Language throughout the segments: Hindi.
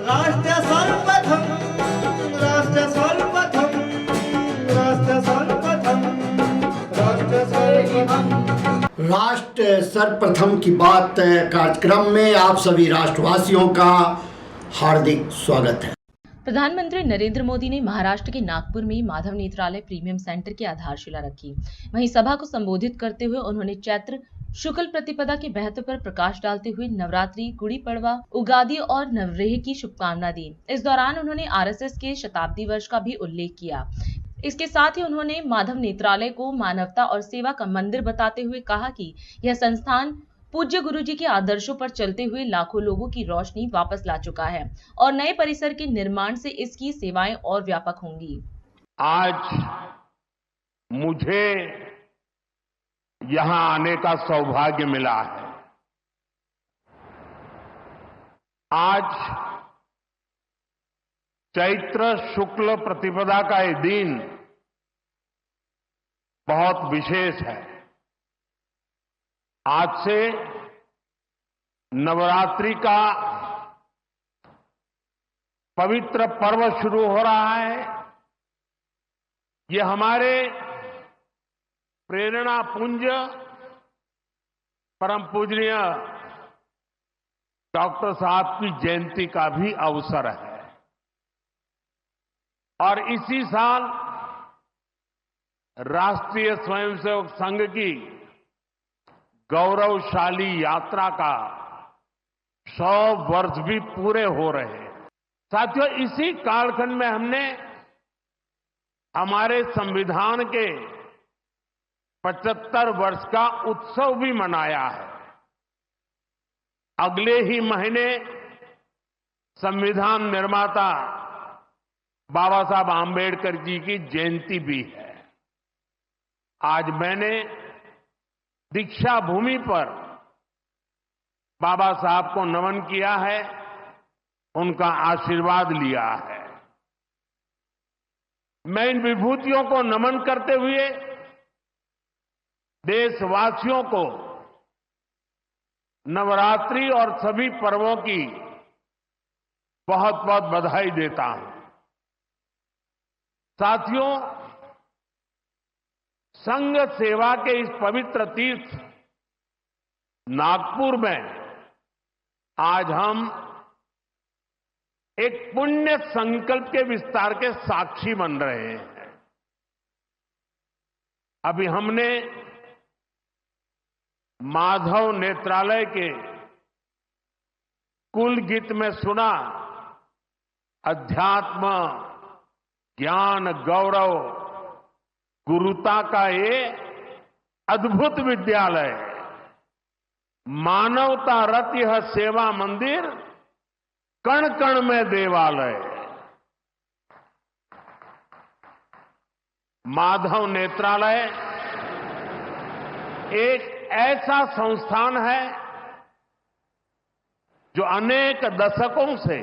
राष्ट्र सर्वप्रथम राष्ट्र सर्वप्रथम राष्ट्र सर्वप्रथम राष्ट्र सर्वप्रथम राष्ट्र सर्वप्रथम की बात कार्यक्रम में आप सभी राष्ट्रवासियों का हार्दिक स्वागत है। प्रधानमंत्री नरेंद्र मोदी ने महाराष्ट्र के नागपुर में माधव नेत्रालय प्रीमियम सेंटर की आधारशिला रखी। वहीं सभा को संबोधित करते हुए उन्होंने चैत्र शुक्ल प्रतिपदा के महत्व पर प्रकाश डालते हुए नवरात्रि, गुड़ी पड़वा, उगादी और नवरेह की शुभकामना दी। इस दौरान उन्होंने आरएसएस के शताब्दी वर्ष का भी उल्लेख किया। इसके साथ ही उन्होंने माधव नेत्रालय को मानवता और सेवा का मंदिर बताते हुए कहा कि यह संस्थान पूज्य गुरुजी के आदर्शों पर चलते हुए लाखों लोगों की रोशनी वापस ला चुका है और नए परिसर के निर्माण से इसकी सेवाएं और व्यापक होंगी। आज मुझे यहां आने का सौभाग्य मिला है। आज चैत्र शुक्ल प्रतिपदा का ये दिन बहुत विशेष है। आज से नवरात्रि का पवित्र पर्व शुरू हो रहा है। ये हमारे प्रेरणा पुंज परम पूजनीय डॉक्टर साहब की जयंती का भी अवसर है और इसी साल राष्ट्रीय स्वयंसेवक संघ की गौरवशाली यात्रा का 100 वर्ष भी पूरे हो रहे हैं। साथियों, इसी कालखंड में हमने हमारे संविधान के 75 वर्ष का उत्सव भी मनाया है। अगले ही महीने संविधान निर्माता बाबा साहब आंबेडकर जी की जयंती भी है। आज मैंने दीक्षा भूमि पर बाबा साहब को नमन किया है, उनका आशीर्वाद लिया है। मैं इन विभूतियों को नमन करते हुए देशवासियों को नवरात्रि और सभी पर्वों की बहुत बहुत बधाई देता हूं। साथियों, संघ सेवा के इस पवित्र तीर्थ नागपुर में आज हम एक पुण्य संकल्प के विस्तार के साक्षी बन रहे हैं। अभी हमने माधव नेत्रालय के कुल गीत में सुना, अध्यात्म, ज्ञान, गौरव, गुरुता का ये अद्भुत विद्यालय, मानवता रत यह सेवा मंदिर, कण कण में देवालय। माधव नेत्रालय एक ऐसा संस्थान है जो अनेक दशकों से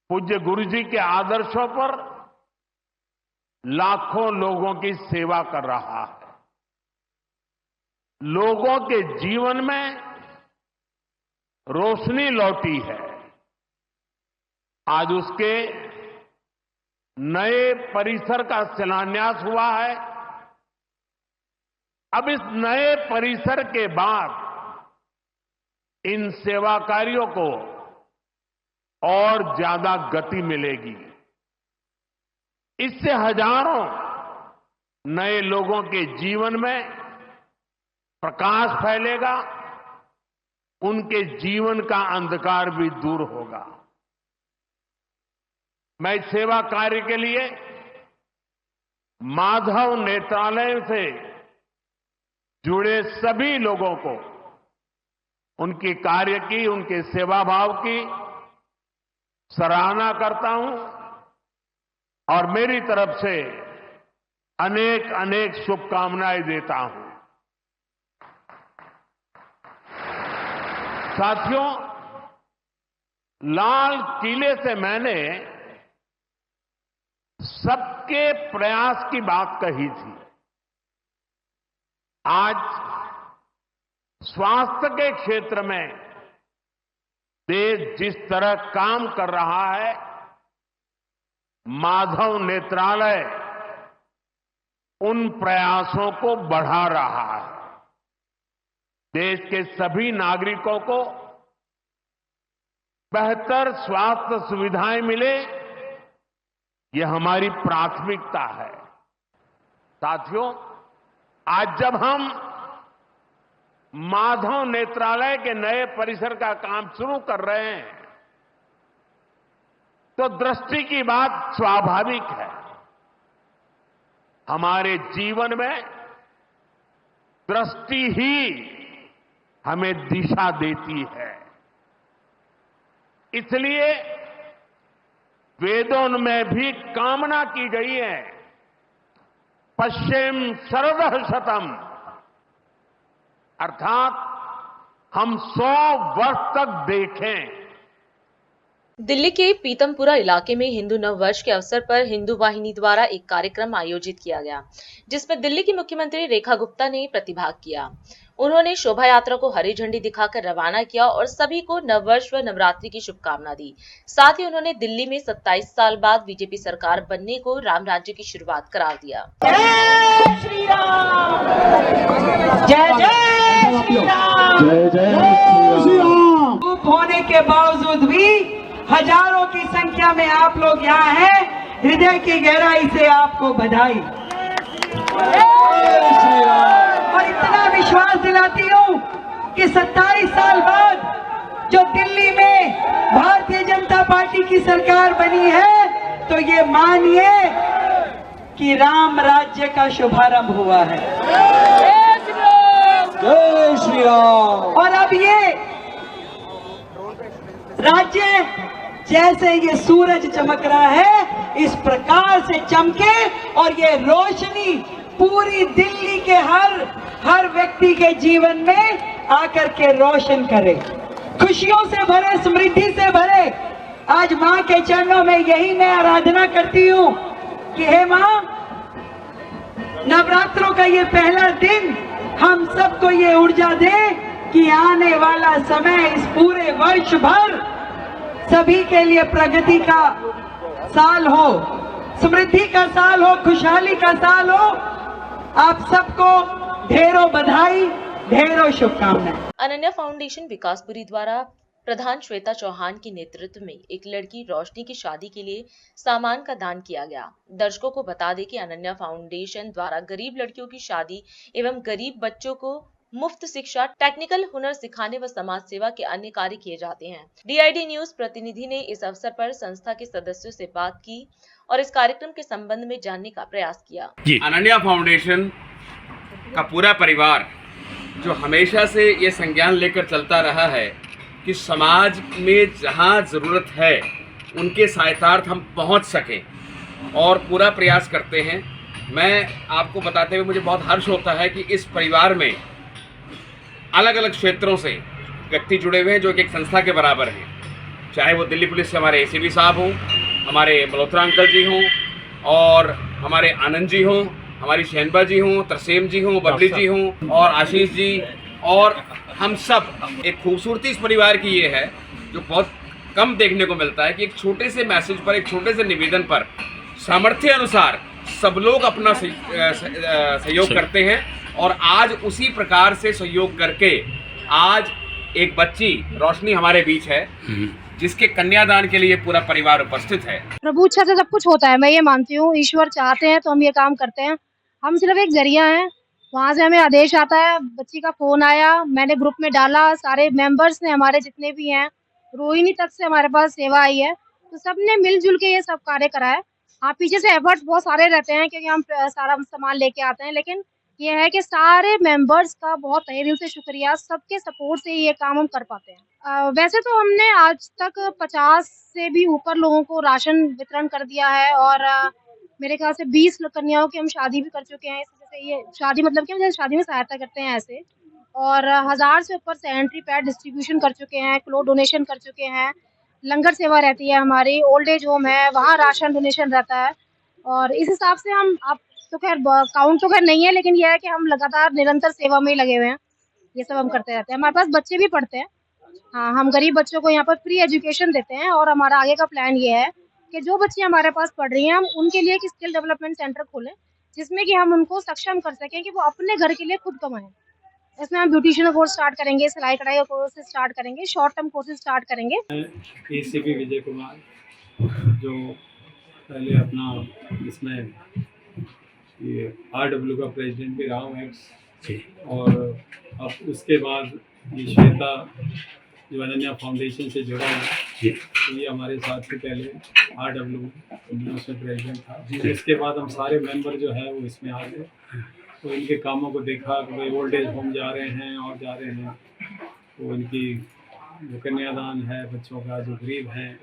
पूज्य गुरुजी के आदर्शों पर लाखों लोगों की सेवा कर रहा है। लोगों के जीवन में रोशनी लौटी है। आज उसके नए परिसर का शिलान्यास हुआ है। अब इस नए परिसर के बाद इन सेवा कार्यों को और ज्यादा गति मिलेगी। इससे हजारों नए लोगों के जीवन में प्रकाश फैलेगा, उनके जीवन का अंधकार भी दूर होगा। मैं इस सेवा कार्य के लिए माधव नेत्रालय से जुड़े सभी लोगों को उनके कार्य की, उनके सेवा भाव की सराहना करता हूं और मेरी तरफ से अनेक अनेक शुभकामनाएं देता हूं। साथियों, लाल किले से मैंने सबके प्रयास की बात कही थी। आज स्वास्थ्य के क्षेत्र में देश जिस तरह काम कर रहा है, माधव नेत्रालय उन प्रयासों को बढ़ा रहा है। देश के सभी नागरिकों को बेहतर स्वास्थ्य सुविधाएं मिले, यह हमारी प्राथमिकता है। साथियों, आज जब हम माधव नेत्रालय के नए परिसर का काम शुरू कर रहे हैं, तो दृष्टि की बात स्वाभाविक है। हमारे जीवन में दृष्टि ही हमें दिशा देती है। इसलिए वेदों में भी कामना की गई है, पश्चिम शरदः शतम, अर्थात हम 100 वर्ष तक देखें। दिल्ली के पीतमपुरा इलाके में हिंदू नव वर्ष के अवसर पर हिंदू वाहिनी द्वारा एक कार्यक्रम आयोजित किया गया, जिसमें दिल्ली की मुख्यमंत्री रेखा गुप्ता ने प्रतिभाग किया। उन्होंने शोभा यात्रा को हरी झंडी दिखाकर रवाना किया और सभी को नववर्ष व नवरात्रि की शुभकामना दी। साथ ही उन्होंने दिल्ली में 27 साल बाद बीजेपी सरकार बनने को राम राज्य की शुरुआत करार दिया। जय श्री राम, जय जय श्री राम, जय जय श्री राम। धूप होने के बावजूद भी हजारों की संख्या में आप लोग यहाँ हैं। हृदय की गहराई से आपको बधाई और इतना विश्वास दिलाती हूँ कि 27 साल बाद जो दिल्ली में भारतीय जनता पार्टी की सरकार बनी है, तो ये मानिए कि राम राज्य का शुभारंभ हुआ है। जय श्री राम। और अब ये राज्य जैसे ये सूरज चमक रहा है, इस प्रकार से चमके और ये रोशनी पूरी दिल्ली के हर व्यक्ति के जीवन में आकर के रोशन करे, खुशियों से भरे, समृद्धि से भरे। आज माँ के चरणों में यही मैं आराधना करती हूँ कि हे माँ, नवरात्रों का ये पहला दिन हम सबको ये ऊर्जा दे कि आने वाला समय इस पूरे वर्ष भर सभी के लिए प्रगति का साल हो, समृद्धि का साल हो, खुशहाली का साल हो। आप सबको ढेरों बधाई, ढेरों शुभकामनाएं। अनन्या फाउंडेशन विकासपुरी द्वारा प्रधान श्वेता चौहान के नेतृत्व में एक लड़की रोशनी की शादी के लिए सामान का दान किया गया। दर्शकों को बता दें कि अनन्या फाउंडेशन द्वारा गरीब लड़कियों की शादी एवं गरीब बच्चों को मुफ्त शिक्षा, टेक्निकल हुनर सिखाने व समाज सेवा के अन्य कार्य किए जाते हैं। DID न्यूज प्रतिनिधि ने इस अवसर पर संस्था के सदस्यों से बात की और इस कार्यक्रम के संबंध में जानने का प्रयास किया। अनन्या फाउंडेशन का पूरा परिवार जो हमेशा से ये संज्ञान लेकर चलता रहा है कि समाज में जहाँ ज़रूरत है उनके सहायतार्थ हम पहुँच सकें, और पूरा प्रयास करते हैं। मैं आपको बताते हुए मुझे बहुत हर्ष होता है कि इस परिवार में अलग अलग क्षेत्रों से व्यक्ति जुड़े हुए हैं जो कि एक संस्था के बराबर हैं, चाहे वो दिल्ली पुलिस से हमारे ACP साहब हों, हमारे मल्होत्रा अंकल जी हों, और हमारे आनंद जी हों, हमारी शहनबा जी हों, तरसेम जी हों, बबली जी हों, और आशीष जी, और हम सब। एक खूबसूरती इस परिवार की ये है जो बहुत कम देखने को मिलता है कि एक छोटे से मैसेज पर, एक छोटे से निवेदन पर सामर्थ्य अनुसार सब लोग अपना सहयोग करते हैं। और आज उसी प्रकार से सहयोग करके आज एक बच्ची रोशनी हमारे बीच है जिसके कन्यादान के लिए पूरा परिवार उपस्थित है। प्रभु इच्छा से सब कुछ होता है, मैं ये मानती हूँ। ईश्वर चाहते हैं तो हम ये काम करते हैं, हम सिर्फ एक जरिया हैं। वहाँ से हमें आदेश आता है, बच्ची का फोन आया, मैंने ग्रुप में डाला, सारे मेंबर्स ने हमारे जितने भी हैं, रोहिणी तक से हमारे पास सेवा आई है, तो सबने मिलजुल के ये सब कार्य करा है। हाँ, पीछे से एफर्ट्स बहुत सारे रहते हैं क्योंकि हम सारा सामान लेके आते हैं, लेकिन ये है कि सारे मेंबर्स का बहुत तहे दिल से शुक्रिया, सबके सपोर्ट से ये काम हम कर पाते हैं। वैसे तो हमने आज तक 50 से भी ऊपर लोगों को राशन वितरण कर दिया है, और मेरे ख्याल से 20 कन्याओं की हम शादी भी कर चुके हैं। जैसे ये शादी मतलब कि हम शादी में सहायता करते हैं ऐसे, और 1000 से ऊपर सैनिटरी पैड डिस्ट्रीब्यूशन कर चुके हैं, क्लोथ डोनेशन कर चुके हैं, लंगर सेवा रहती है हमारी, ओल्ड एज होम है, वहाँ राशन डोनेशन रहता है। और इस हिसाब से हम, आप तो खैर काउंट तो खैर नहीं है, लेकिन यह है कि हम लगातार निरंतर सेवा में ही लगे हुए हैं। ये सब हम करते रहते हैं। हमारे पास बच्चे भी पढ़ते हैं, हाँ, हम गरीब बच्चों को यहाँ पर फ्री एजुकेशन देते हैं और हमारा आगे का प्लान ये है कि जो बच्चे हमारे पास पढ़ रही हैं हम उनके लिए एक स्किल डेवलपमेंट सेंटर खोलें, जिसमें कि हम उनको सक्षम कर सकें कि वो अपने घर के लिए खुद कमाएं। इसमें हम ब्यूटिशियन का कोर्स स्टार्ट करेंगे, सिलाई कढ़ाई का कोर्स स्टार्ट करेंगे, शॉर्ट टर्म कोर्सेज स्टार्ट करेंगे। एसीपी विजय कुमार, जो पहले अपना इसमें ये RW का प्रेसिडेंट भी रहा हूँ और अब उसके बाद ये श्वेता जो अनन्या फाउंडेशन से जुड़ा है, तो ये हमारे साथ से पहले RW उसमें प्रेसिडेंट था। इसके बाद हम सारे मेंबर जो है वो इसमें आ गए, तो इनके कामों को देखा कि भाई ओल्ड एज होम जा रहे हैं और जा रहे हैं, तो इनकी जो कन्यादान है बच्चों का जो गरीब हैं,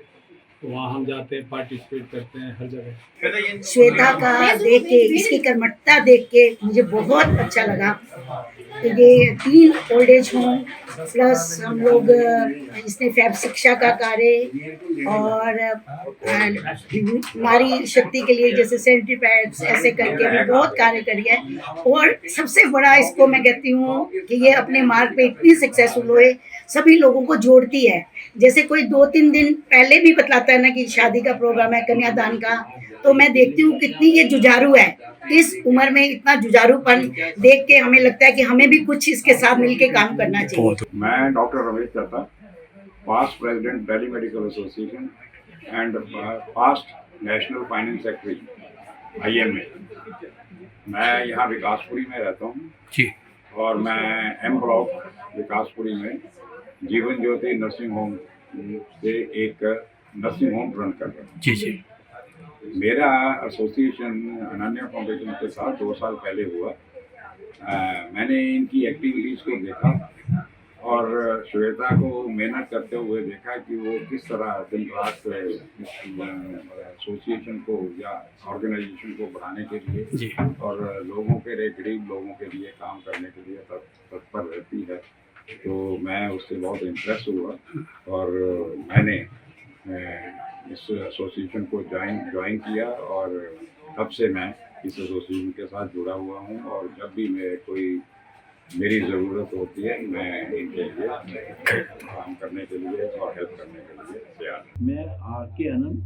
तो वहाँ हम जाते हैं, पार्टिसिपेट करते हैं हर जगह। श्वेता का देख के, इसकी कर्मठता देख के मुझे बहुत अच्छा लगा। तो ये 3 ओल्ड एज होम प्लस हम लोग इसने फैब शिक्षा का कार्य और नारी शक्ति के लिए जैसे सैनिटरी पैड्स ऐसे करके भी बहुत कार्य करी है। और सबसे बड़ा इसको मैं कहती हूँ कि ये अपने मार्ग पे इतनी सक्सेसफुल हुए, सभी लोगों को जोड़ती है। जैसे कोई 2-3 दिन पहले भी बतलाता है ना कि शादी का प्रोग्राम है, कन्यादान का, तो मैं देखती हूँ कितनी ये जुझारू है। इस उम्र में इतना जुझारूपन देख के हमें लगता है कि हमें भी कुछ इसके साथ मिलके काम करना चाहिए। मैं doctor Ramesh Datta, past president Delhi medical association and past national finance secretary IMA। मैं यहाँ विकासपुरी में रहता हूँ और मैं M ब्लॉक विकासपुरी में जीवन ज्योति नर्सिंग होम से एक नर्सिंग होम रन कर रहा हूँ। मेरा एसोसिएशन अनन्या फाउंडेशन के साथ 2 साल पहले हुआ। मैंने इनकी एक्टिविटीज़ को देखा और श्वेता को मेहनत करते हुए देखा कि वो किस तरह दिन रात एसोसिएशन को या ऑर्गेनाइजेशन को बढ़ाने के लिए और लोगों के लिए, गरीब लोगों के लिए काम करने के लिए तत्पर रहती है। तो मैं उससे बहुत इम्प्रेस हुआ और मैंने इस एसोसिएशन को ज्वाइन किया और तब से मैं इस एसोसिएशन के साथ जुड़ा हुआ हूँ। और जब भी मेरी ज़रूरत होती है मैं इनके लिए काम करने के लिए और हेल्प करने के लिए तैयार हूँ। मैं RK अनंत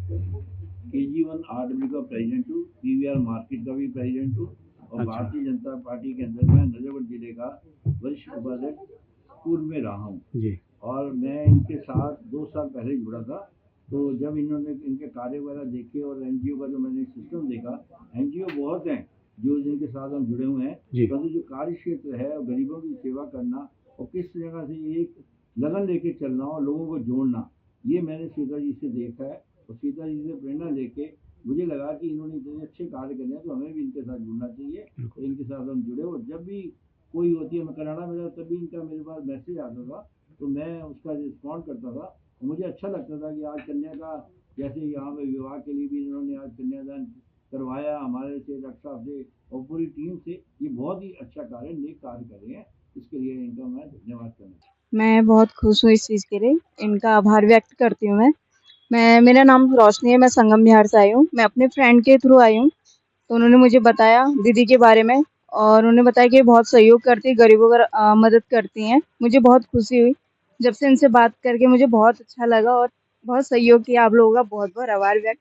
KG1 RW का प्रेसिडेंट हूँ, PVR मार्केट का भी प्रेसिडेंट हूँ और भारतीय जनता पार्टी के अंदर मैं नजरगढ़ जिले का वरिष्ठ उपाध्यक्ष पूर्व में रहा हूँ। और मैं इनके साथ 2 साल पहले जुड़ा था। तो जब इन्होंने इनके कार्य वगैरह देखे और NGO का जो मैंने सिस्टम देखा, NGO बहुत हैं जो जिनके साथ हम जुड़े हुए हैं, परंतु जो कार्य क्षेत्र है गरीबों की सेवा करना और किस जगह से एक लगन लेके चलना और लोगों को जोड़ना, ये मैंने सीता जी से देखा है। और सीता जी से प्रेरणा लेके मुझे लगा कि इन्होंने इतने अच्छे कार्य करने हैं तो हमें भी इनके साथ जुड़ना चाहिए। तो इनके साथ हम जुड़े और जब भी कोई होती है, मैं कनाडा में था तभी इनका मेरे पास मैसेज आता था तो मैं उसका रिस्पॉन्ड करता था। मुझे अच्छा लगता था कि आज कन्या का जैसे यहाँ पे विवाह के लिए भी इन्होंने आज कन्यादान करवाया हमारे से, डॉक्टर साहब से और पूरी टीम से। ये बहुत ही अच्छा कार्य, नेक कार्य कर रहे हैं, इसके लिए इनका मैं धन्यवाद करना। मैं बहुत खुश हूँ इस चीज़ के लिए, इनका आभार व्यक्त करती हूँ। मेरा नाम रोशनी है, मैं संगम बिहार से आई हूँ। मैं अपने फ्रेंड के थ्रू आई हूँ, तो उन्होंने मुझे बताया दीदी के बारे में और उन्होंने बताया कि बहुत सहयोग करती है, गरीबों का मदद करती हैं। मुझे बहुत खुशी हुई जब से इनसे बात करके, मुझे बहुत अच्छा लगा और बहुत सहयोग किया। आप लोगों का बहुत बहुत आभार व्यक्त।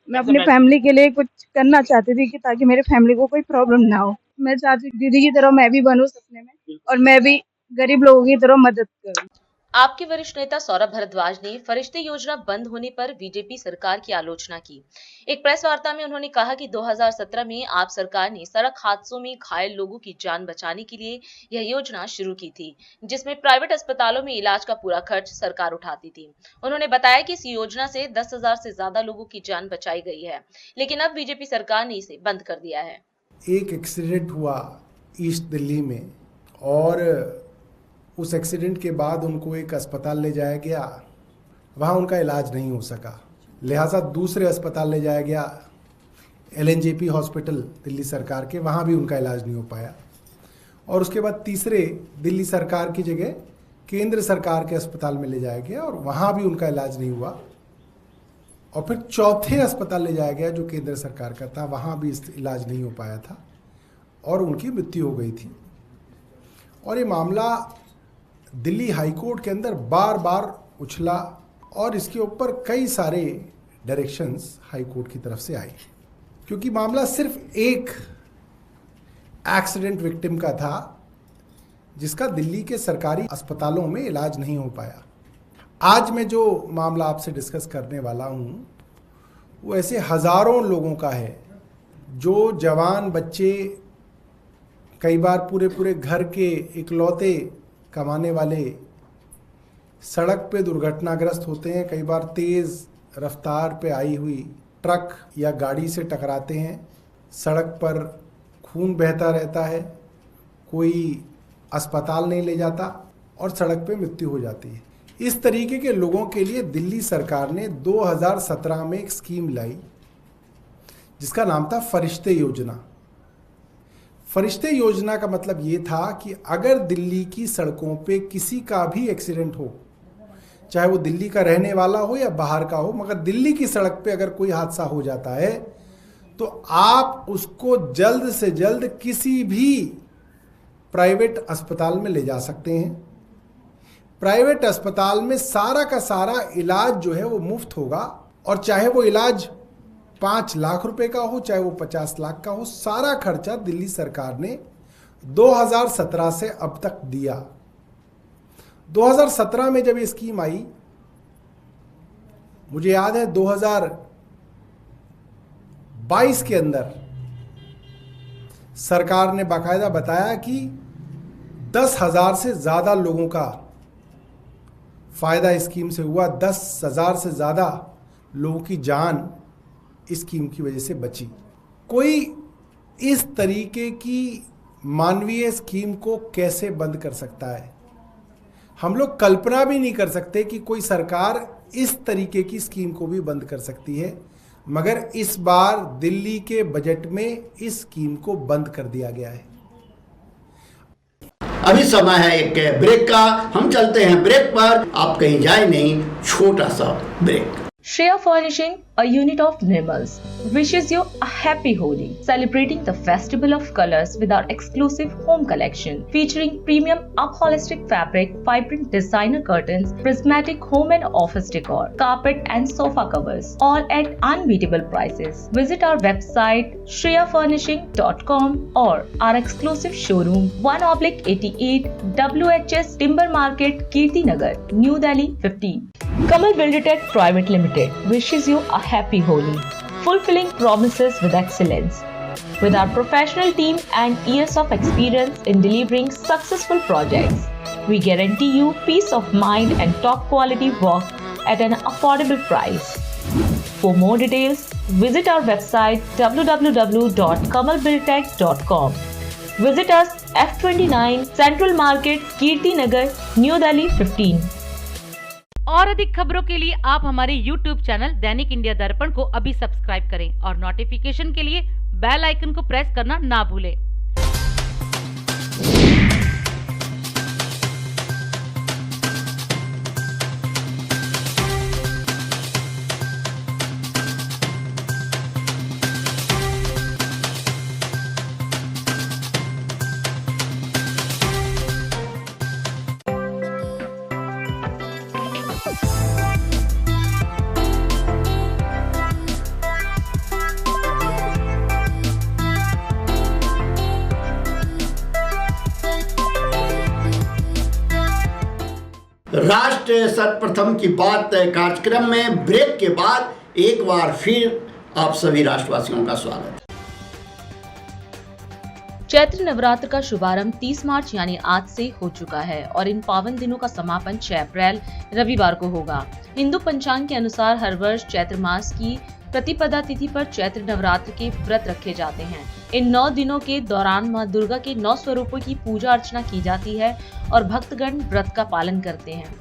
मैं अपनी फैमिली के लिए कुछ करना चाहती थी कि ताकि मेरे फैमिली को कोई प्रॉब्लम ना हो। मैं चाहती दीदी की तरह मैं भी बनूं सपने में और मैं भी गरीब लोगों की तरह मदद करूं। आपके वरिष्ठ नेता सौरभ भारद्वाज ने फरिश्ते योजना बंद होने पर बीजेपी सरकार की आलोचना की। एक प्रेस वार्ता में उन्होंने कहा कि 2017 में आप सरकार ने सड़क हादसों में घायल लोगों की जान बचाने के लिए यह योजना शुरू की थी, जिसमें प्राइवेट अस्पतालों में इलाज का पूरा खर्च सरकार उठाती थी। उन्होंने बताया कि इस योजना से 10,000 से ज्यादा लोगों की जान बचाई गई है, लेकिन अब बीजेपी सरकार ने इसे बंद कर दिया है। एक एक्सीडेंट हुआ ईस्ट दिल्ली में और उस एक्सीडेंट के बाद उनको एक अस्पताल ले जाया गया, वहाँ उनका इलाज नहीं हो सका, लिहाजा दूसरे अस्पताल ले जाया गया LNJP हॉस्पिटल दिल्ली सरकार के, वहाँ भी उनका इलाज नहीं हो पाया। और उसके बाद तीसरे दिल्ली सरकार की जगह केंद्र सरकार के अस्पताल में ले जाया गया और वहाँ भी उनका इलाज नहीं हुआ। और फिर चौथे अस्पताल ले जाया गया जो केंद्र सरकार का था, वहाँ भी इलाज नहीं हो पाया था और उनकी मृत्यु हो गई थी। और ये मामला दिल्ली हाईकोर्ट के अंदर बार बार उछला और इसके ऊपर कई सारे डायरेक्शंस हाईकोर्ट की तरफ से आए, क्योंकि मामला सिर्फ एक एक्सीडेंट विक्टिम का था जिसका दिल्ली के सरकारी अस्पतालों में इलाज नहीं हो पाया। आज मैं जो मामला आपसे डिस्कस करने वाला हूँ वो ऐसे हज़ारों लोगों का है जो जवान बच्चे, कई बार पूरे पूरे घर के इकलौते कमाने वाले सड़क पे दुर्घटनाग्रस्त होते हैं। कई बार तेज़ रफ्तार पे आई हुई ट्रक या गाड़ी से टकराते हैं, सड़क पर खून बहता रहता है, कोई अस्पताल नहीं ले जाता और सड़क पे मृत्यु हो जाती है। इस तरीके के लोगों के लिए दिल्ली सरकार ने 2017 में एक स्कीम लाई जिसका नाम था फरिश्ते योजना। फरिश्ते योजना का मतलब ये था कि अगर दिल्ली की सड़कों पे किसी का भी एक्सीडेंट हो, चाहे वो दिल्ली का रहने वाला हो या बाहर का हो, मगर दिल्ली की सड़क पे अगर कोई हादसा हो जाता है तो आप उसको जल्द से जल्द किसी भी प्राइवेट अस्पताल में ले जा सकते हैं। प्राइवेट अस्पताल में सारा का सारा इलाज जो है वो मुफ्त होगा, और चाहे वो इलाज 5 लाख रुपए का हो, चाहे वो 50 लाख का हो, सारा खर्चा दिल्ली सरकार ने 2017 से अब तक दिया। 2017 में जब ये स्कीम आई, मुझे याद है 2022 के अंदर सरकार ने बाकायदा बताया कि 10,000 से ज़्यादा लोगों का फ़ायदा इस स्कीम से हुआ। 10,000 से ज़्यादा लोगों की जान इस स्कीम की वजह से बची। कोई इस तरीके की मानवीय स्कीम को कैसे बंद कर सकता है? हम लोग कल्पना भी नहीं कर सकते कि कोई सरकार इस तरीके की स्कीम को भी बंद कर सकती है, मगर इस बार दिल्ली के बजट में इस स्कीम को बंद कर दिया गया है। अभी समय है एक ब्रेक का, हम चलते हैं ब्रेक पर, आप कहीं जाए नहीं, छोटा सा break. Shreya Furnishing, a unit of Nirmals, wishes you a happy Holi, celebrating the festival of colors with our exclusive home collection featuring premium upholstered fabric, vibrant designer curtains, prismatic home and office decor, carpet and sofa covers, all at unbeatable prices. Visit our website shreyafurnishing.com or our exclusive showroom 1/88 WHS Timber Market, Kirti Nagar, New Delhi 15. Kamal Buildtech Private Limited wishes you a happy Holi, fulfilling promises with excellence. With our professional team and years of experience in delivering successful projects, we guarantee you peace of mind and top quality work at an affordable price. For more details, visit our website www.kamalbuildtech.com. Visit us F29 Central Market, Kirti Nagar, New Delhi 15. और अधिक खबरों के लिए आप हमारे YouTube चैनल दैनिक इंडिया दर्पण को अभी सब्सक्राइब करें और नोटिफिकेशन के लिए बेल आइकन को प्रेस करना ना भूलें। राष्ट्र सर्वप्रथम की बात कार्यक्रम में ब्रेक के बाद एक बार फिर आप सभी राष्ट्रवासियों का स्वागत है। चैत्र नवरात्र का शुभारंभ 30 मार्च यानी आज से हो चुका है और इन पावन दिनों का समापन 6 अप्रैल रविवार को होगा। हिंदू पंचांग के अनुसार हर वर्ष चैत्र मास की प्रतिपदा तिथि पर चैत्र नवरात्र के व्रत रखे जाते हैं। इन 9 दिनों के दौरान मां दुर्गा के 9 स्वरूपों की पूजा अर्चना की जाती है और भक्तगण व्रत का पालन करते हैं।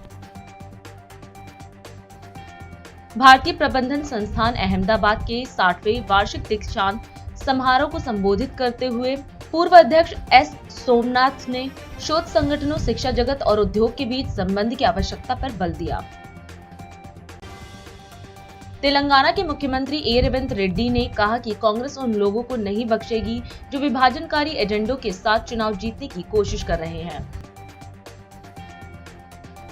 भारतीय प्रबंधन संस्थान अहमदाबाद के 60वें वार्षिक दीक्षांत समारोह को संबोधित करते हुए पूर्व अध्यक्ष एस सोमनाथ ने शोध संगठनों, शिक्षा जगत और उद्योग के बीच संबंध की आवश्यकता पर बल दिया। तेलंगाना के मुख्यमंत्री ए रेवंत रेड्डी ने कहा कि कांग्रेस उन लोगों को नहीं बख्शेगी जो विभाजनकारी एजेंडों के साथ चुनाव जीतने की कोशिश कर रहे हैं।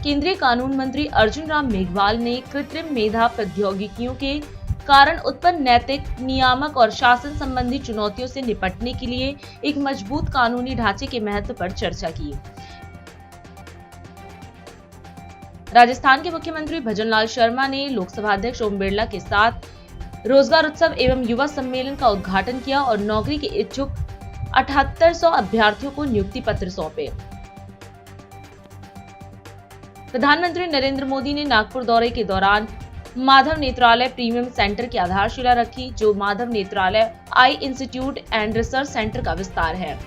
केंद्रीय कानून मंत्री अर्जुन राम मेघवाल ने कृत्रिम मेधा प्रौद्योगिकियों के कारण उत्पन्न नैतिक, नियामक और शासन संबंधी चुनौतियों से निपटने के लिए एक मजबूत कानूनी ढांचे के महत्व पर चर्चा की। राजस्थान के मुख्यमंत्री भजनलाल शर्मा ने लोकसभा अध्यक्ष ओम बिरला के साथ रोजगार उत्सव एवं युवा सम्मेलन का उद्घाटन किया और नौकरी के इच्छुक 7800 अभ्यर्थियों को नियुक्ति पत्र सौंपे। प्रधानमंत्री नरेंद्र मोदी ने नागपुर दौरे के दौरान माधव नेत्रालय प्रीमियम सेंटर की आधारशिला रखी, जो माधव नेत्रालय आई इंस्टीट्यूट एंड रिसर्च सेंटर का विस्तार है।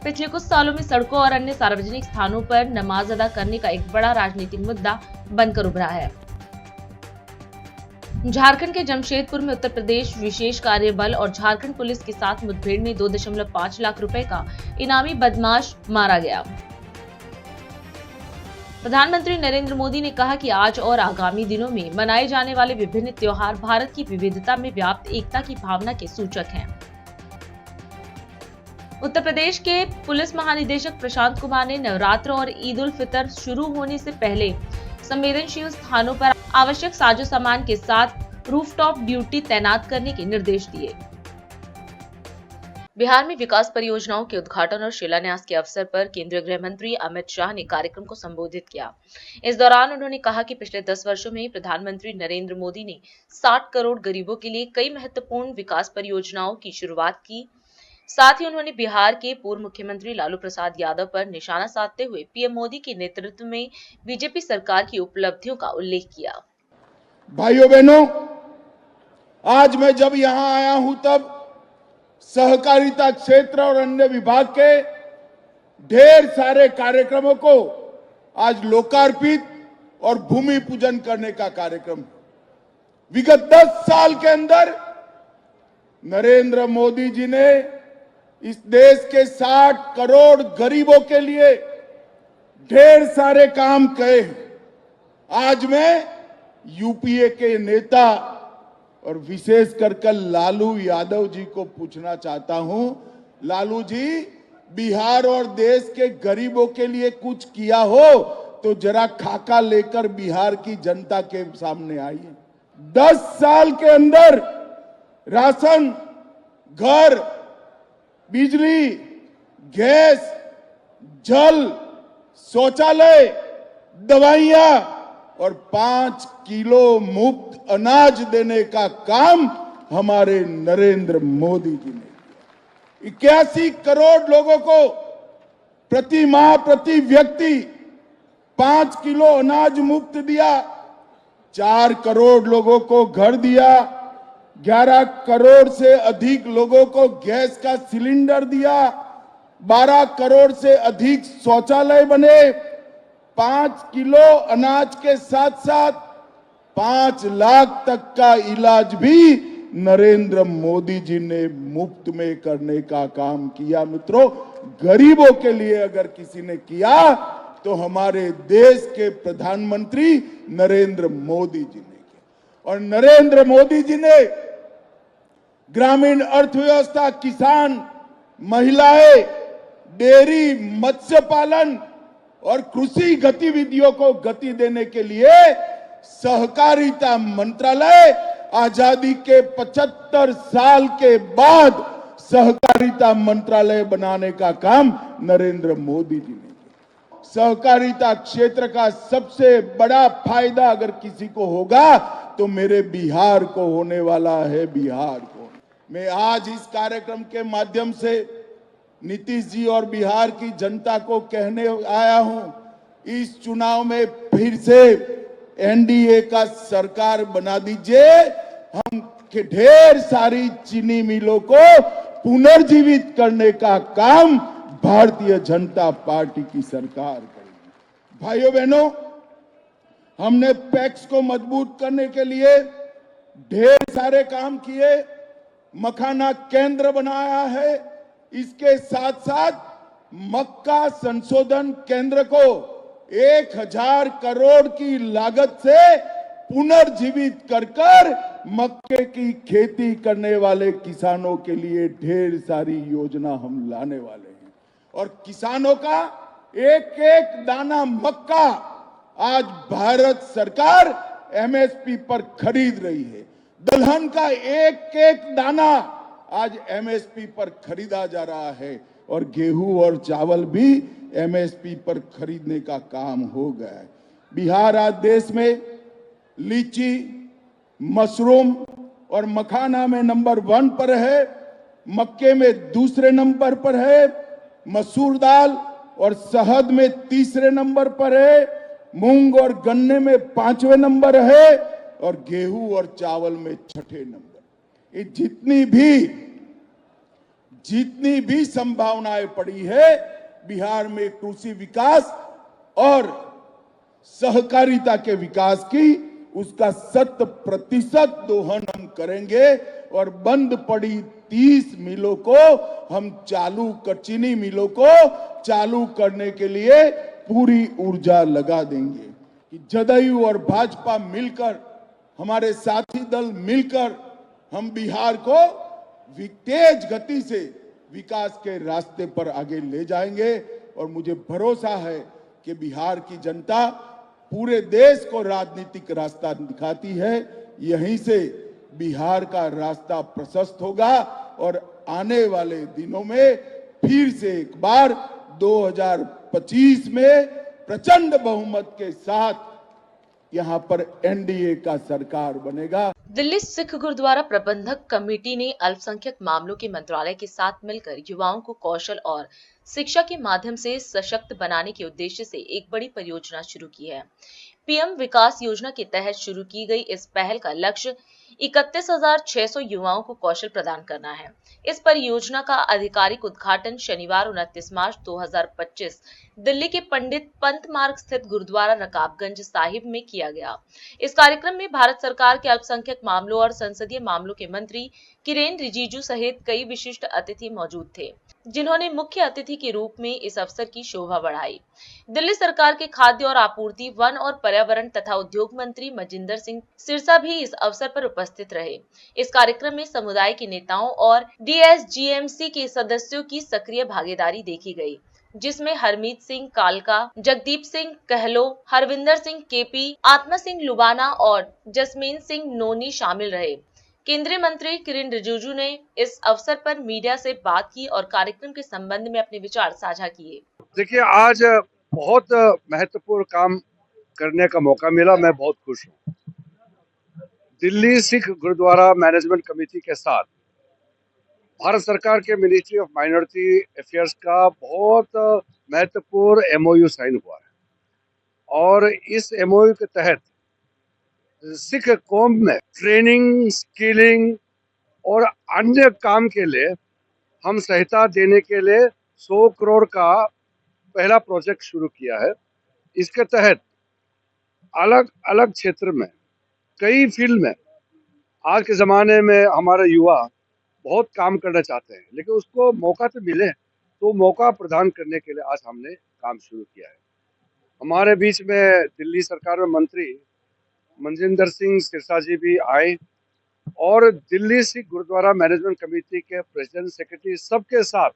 पिछले कुछ सालों में सड़कों और अन्य सार्वजनिक स्थानों पर नमाज अदा करने का एक बड़ा राजनीतिक मुद्दा बनकर उभरा है। झारखंड के जमशेदपुर में उत्तर प्रदेश विशेष कार्य बल और झारखंड पुलिस के साथ मुठभेड़ में 2.5 लाख रुपए का इनामी बदमाश मारा गया। प्रधानमंत्री नरेंद्र मोदी ने कहा कि आज और आगामी दिनों में मनाए जाने वाले विभिन्न त्योहार भारत की विविधता में व्याप्त एकता की भावना के सूचक हैं। उत्तर प्रदेश के पुलिस महानिदेशक प्रशांत कुमार ने नवरात्र और ईद उल फितर शुरू होने से पहले संवेदनशील स्थानों पर आवश्यक साजो सामान के साथ रूफटॉप ड्यूटी तैनात करने के निर्देश दिए। बिहार में विकास परियोजनाओं के उद्घाटन और शिलान्यास के अवसर पर केंद्रीय गृह मंत्री अमित शाह ने कार्यक्रम को संबोधित किया। इस दौरान उन्होंने कहा कि पिछले 10 वर्षों में प्रधानमंत्री नरेंद्र मोदी ने 60 करोड़ गरीबों के लिए कई महत्वपूर्ण विकास परियोजनाओं की शुरुआत की। साथ ही उन्होंने बिहार के पूर्व मुख्यमंत्री लालू प्रसाद यादव पर निशाना साधते हुए पीएम मोदी के नेतृत्व में बीजेपी सरकार की उपलब्धियों का उल्लेख किया। भाइयों बहनों, आज मैं जब यहां आया हूं तब सहकारिता क्षेत्र और अन्य विभाग के ढेर सारे कार्यक्रमों को आज लोकार्पित और भूमि पूजन करने का कार्यक्रम। विगत 10 साल के अंदर नरेंद्र मोदी जी ने इस देश के 60 करोड़ गरीबों के लिए ढेर सारे काम किए। आज मैं यूपीए के नेता और विशेष कर लालू यादव जी को पूछना चाहता हूं, लालू जी, बिहार और देश के गरीबों के लिए कुछ किया हो तो जरा खाका लेकर बिहार की जनता के सामने आइए। 10 साल के अंदर राशन, घर, बिजली, गैस, जल, शौचालय, दवाइयां और 5 किलो मुफ्त अनाज देने का काम हमारे नरेंद्र मोदी जी ने किया। 81 करोड़ लोगों को प्रति माह, प्रति व्यक्ति 5 किलो अनाज मुफ्त दिया। 4 करोड़ लोगों को घर दिया। 11 करोड़ से अधिक लोगों को गैस का सिलेंडर दिया। 12 करोड़ से अधिक शौचालय बने। 5 किलो अनाज के साथ साथ 5 लाख तक का इलाज भी नरेंद्र मोदी जी ने मुफ्त में करने का काम किया। मित्रों, गरीबों के लिए अगर किसी ने किया तो हमारे देश के प्रधानमंत्री नरेंद्र मोदी जी ने किया। और नरेंद्र मोदी जी ने ग्रामीण अर्थव्यवस्था, किसान, महिलाएं, डेयरी, मत्स्य पालन और कृषि गतिविधियों को गति देने के लिए सहकारिता मंत्रालय, आजादी के 75 साल के बाद सहकारिता मंत्रालय बनाने का काम नरेंद्र मोदी जी ने किया। सहकारिता क्षेत्र का सबसे बड़ा फायदा अगर किसी को होगा तो मेरे बिहार को होने वाला है। बिहार को मैं आज इस कार्यक्रम के माध्यम से नीतीश जी और बिहार की जनता को कहने आया हूं, इस चुनाव में फिर से एनडीए का सरकार बना दीजिए। हम ढेर सारी चीनी मिलों को पुनर्जीवित करने का काम भारतीय जनता पार्टी की सरकार करेगी। भाइयों बहनों, हमने पैक्स को मजबूत करने के लिए ढेर सारे काम किए। मखाना केंद्र बनाया है। इसके साथ साथ मक्का संशोधन केंद्र को 1000 करोड़ की लागत से पुनर्जीवित कर मक्के की खेती करने वाले किसानों के लिए ढेर सारी योजना हम लाने वाले हैं। और किसानों का एक एक दाना मक्का आज भारत सरकार एमएसपी पर खरीद रही है। दलहन का एक एक दाना आज एमएसपी पर खरीदा जा रहा है और गेहूं और चावल भी एमएसपी पर खरीदने का काम हो गया है। बिहार आज देश में लीची, मशरूम और मखाना में नंबर 1 पर है, मक्के में दूसरे नंबर पर है, मसूर दाल और शहद में तीसरे नंबर पर है, मूंग और गन्ने में 5वें नंबर है और गेहूं और चावल में 6ठे नंबर। ये जितनी भी संभावनाएं पड़ी है बिहार में कृषि विकास और सहकारिता के विकास की, उसका 100% दोहन हम करेंगे और बंद पड़ी 30 मिलों को हम चीनी मिलों को चालू करने के लिए पूरी ऊर्जा लगा देंगे। कि जदयू और भाजपा मिलकर, हमारे साथी दल मिलकर हम बिहार को तेज गति से विकास के रास्ते पर आगे ले जाएंगे और मुझे भरोसा है कि बिहार की जनता पूरे देश को राजनीतिक रास्ता दिखाती है। यहीं से बिहार का रास्ता प्रशस्त होगा और आने वाले दिनों में फिर से एक बार 2025 में प्रचंड बहुमत के साथ यहाँ पर एनडीए का सरकार बनेगा। दिल्ली सिख गुरुद्वारा प्रबंधक कमेटी ने अल्पसंख्यक मामलों के मंत्रालय के साथ मिलकर युवाओं को कौशल और शिक्षा के माध्यम से सशक्त बनाने के उद्देश्य से एक बड़ी परियोजना शुरू की है। पीएम विकास योजना के तहत शुरू की गई इस पहल का लक्ष्य 31,600 युवाओं को कौशल प्रदान करना है। इस परियोजना का आधिकारिक उद्घाटन शनिवार 29 मार्च 2025 दिल्ली के पंडित पंत मार्ग स्थित गुरुद्वारा रकाबगंज साहिब में किया गया। इस कार्यक्रम में भारत सरकार के अल्पसंख्यक मामलों और संसदीय मामलों के मंत्री किरेन रिजिजू सहित कई विशिष्ट अतिथि मौजूद थे, जिन्होंने मुख्य अतिथि के रूप में इस अवसर की शोभा बढ़ाई। दिल्ली सरकार के खाद्य और आपूर्ति, वन और पर्यावरण तथा उद्योग मंत्री मजिंदर सिंह सिरसा भी इस अवसर पर उपस्थित रहे। इस कार्यक्रम में समुदाय के नेताओं और डीएसजीएमसी के सदस्यों की सक्रिय भागीदारी देखी गई, जिसमें हरमीत सिंह कालका, जगदीप सिंह कहलो, हरविंदर सिंह केपी, आत्मा सिंह लुबाना और जसमीन सिंह नोनी शामिल रहे। केंद्रीय मंत्री किरेन रिजिजू ने इस अवसर पर मीडिया से बात की और कार्यक्रम के संबंध में अपने विचार साझा किए। देखिए, आज बहुत महत्वपूर्ण काम करने का मौका मिला, मैं बहुत खुश हूँ। दिल्ली सिख गुरुद्वारा मैनेजमेंट कमेटी के साथ भारत सरकार के मिनिस्ट्री ऑफ माइनॉरिटी अफेयर्स का बहुत महत्वपूर्ण एमओयू साइन हुआ है और इस एमओयू के तहत सिख कौम में ट्रेनिंग, स्किलिंग और अन्य काम के लिए हम सहायता देने के लिए 100 करोड़ का पहला प्रोजेक्ट शुरू किया है। इसके तहत अलग अलग क्षेत्र में, कई फील्ड में आज के ज़माने में हमारे युवा बहुत काम करना चाहते हैं, लेकिन उसको मौका तो मिले, तो मौका प्रदान करने के लिए आज हमने काम शुरू किया है। हमारे बीच में दिल्ली सरकार में मंत्री मनजिंदर सिंह सिरसा जी भी आए और दिल्ली सिख गुरुद्वारा मैनेजमेंट कमेटी के प्रेसिडेंट, सेक्रेटरी सबके साथ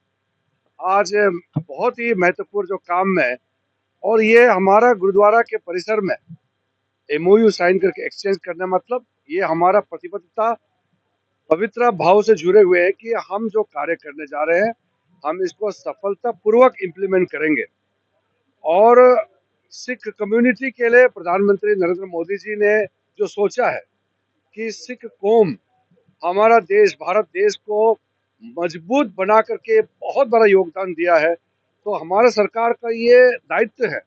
आज बहुत ही महत्वपूर्ण जो काम है और ये हमारा गुरुद्वारा के परिसर में एमओयू साइन करके एक्सचेंज करने, मतलब ये हमारा प्रतिबद्धता पवित्र भाव से जुड़े हुए हैं कि हम जो कार्य करने जा रहे हैं हम इसको सफलतापूर्वक इम्प्लीमेंट करेंगे। और सिख कम्युनिटी के लिए प्रधानमंत्री नरेंद्र मोदी जी ने जो सोचा है कि सिख कौम हमारा देश, भारत देश को मजबूत बना करके बहुत बड़ा योगदान दिया है, तो हमारा सरकार का ये दायित्व है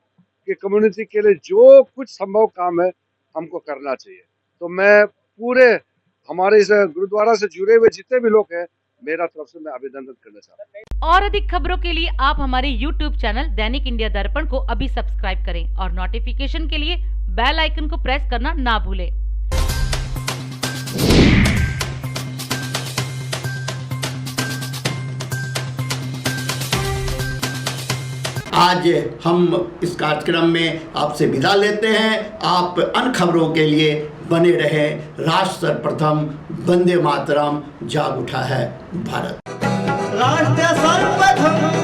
कि कम्युनिटी के लिए जो कुछ संभव काम है हमको करना चाहिए। तो मैं पूरे हमारे इस गुरुद्वारा से जुड़े हुए जितने भी लोग हैं, मेरा तरफ से मैं अभिनंदन करना चाहता हूँ। और अधिक खबरों के लिए आप हमारे YouTube चैनल दैनिक इंडिया दर्पण को अभी सब्सक्राइब करें और नोटिफिकेशन के लिए बेल आइकन को प्रेस करना ना भूलें। आज हम इस कार्यक्रम में आपसे विदा लेते हैं। आप अन्य खबरों के लिए बने रहे। राष्ट्र सर्वप्रथम, वंदे मातरम, जाग उठा है भारत। राष्ट्र सर्वप्रथम